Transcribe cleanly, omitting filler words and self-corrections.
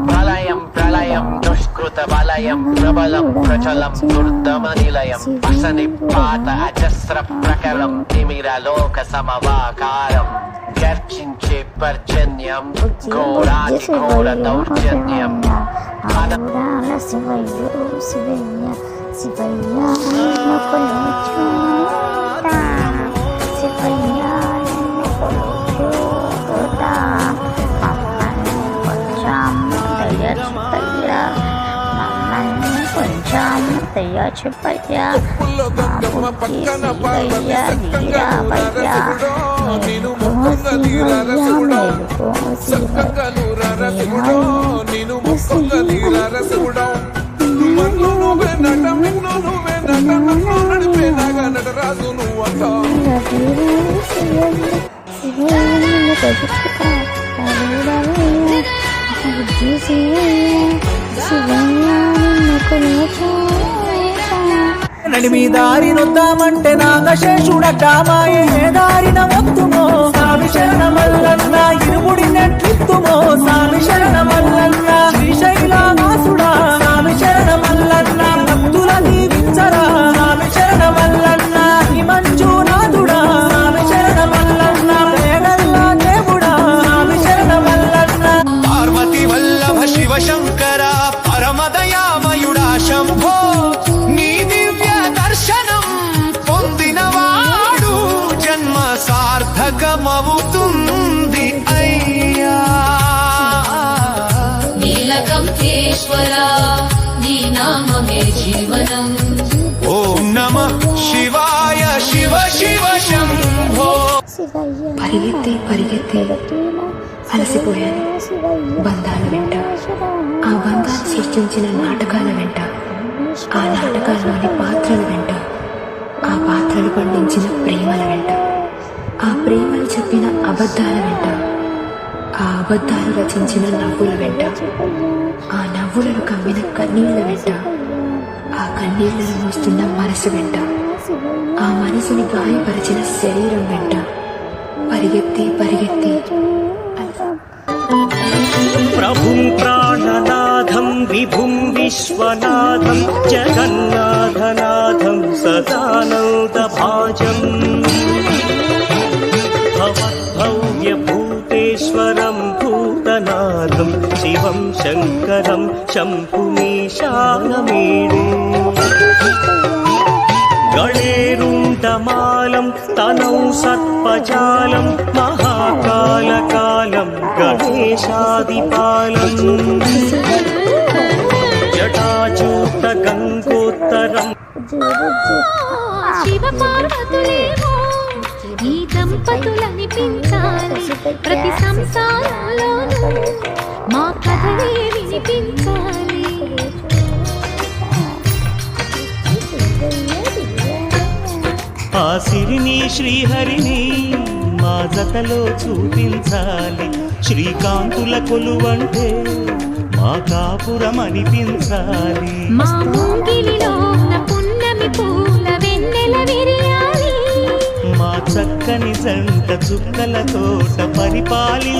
ప్రళయం ప్రళయం దుష్కృతబలయం ప్రబలం ప్రచలం దుర్దమనిలయం అసనిపాత అజస్ర ప్రకలం తిమిరలోక సమవాకారం గర్జించే పర్జన్యం ఘోరాతి ఘోర దౌర్జన్యం దయ్యా చెప్పయ్యా నడిమి దారి నొద్దామంటే నాగశేషుడట మాయే దారిన వత్తుమో స్వామి శరణమల్లన్న ఇరుముడి నెట్లిత్తుమో స్వామి శరణమల్లన్న శ్రీశైలవాసుడా స్వామి శరణమల్లన్న భక్తుల దీవించరా స్వామి శరణమల్లన్న ఈ మంజునాథుడా స్వామి శరణమల్లన్న వేగల్ల దేవుడా స్వామి శరణమల్లన్న పార్వతి వల్లభ శివ శంకర పరమదయామయుడా శంభో నీ దివ్య దర్శనం పొందినవాడు జన్మ సార్థకమవుతుంది అయ్యా నీలకంఠేశ్వర నీ నామమే జీవనం ఓం నమః శివాయ శివ శివ శంభో పరిగెత్తి పరిగెత్తి అలసిపోయాను బంధాల వెంట ఆ బంధాలు సృష్టించిన నాటకాల వెంట ఆ నాటకాల్లోని పాత్రల వెంట ఆ పాత్రలు పండించిన ప్రేమల వెంట ఆ ప్రేమలు చెప్పిన అబద్ధాల వెంట ఆ అబద్ధాలు రచించిన నవ్వుల వెంట ఆ నవ్వులను కమ్మిన కన్నీళ్ల వెంట ఆ కన్నీళ్లను మోస్తున్న మనసు వెంట ఆ మనసుని గాయపరిచిన శరీరం వెంట పరిగెత్తి పరిగెత్తి ప్రభుం ప్రాణనాథం విభుం విశ్వనాథం జగన్నాథనాథం సదానందభాజం భవ్యభూతేశ్వరం భూతనాథం శివం శంకరం శంభుమీశానమీడే గళేరుండమాలం తనౌ సర్పజాలం మహాకాలకాలం గణేశాదిపాలం జటాజూత గంగోత్తరం శివ పార్వతులేమో ఈ దంపతులనిపించాలి ప్రతి సంసారంలోనూ మా కథలే వినిపించాలి ఆ సిరిని శ్రీహరిని మా జతలో చూపించాలి శ్రీకాంతుల కొలువంటే మా కాపురం అనిపించాలి మా ముంగిలిలో పున్నమి పూల వెన్నెల విరియాలి మా చక్కని జంట చుక్కల తోట పరిపాలి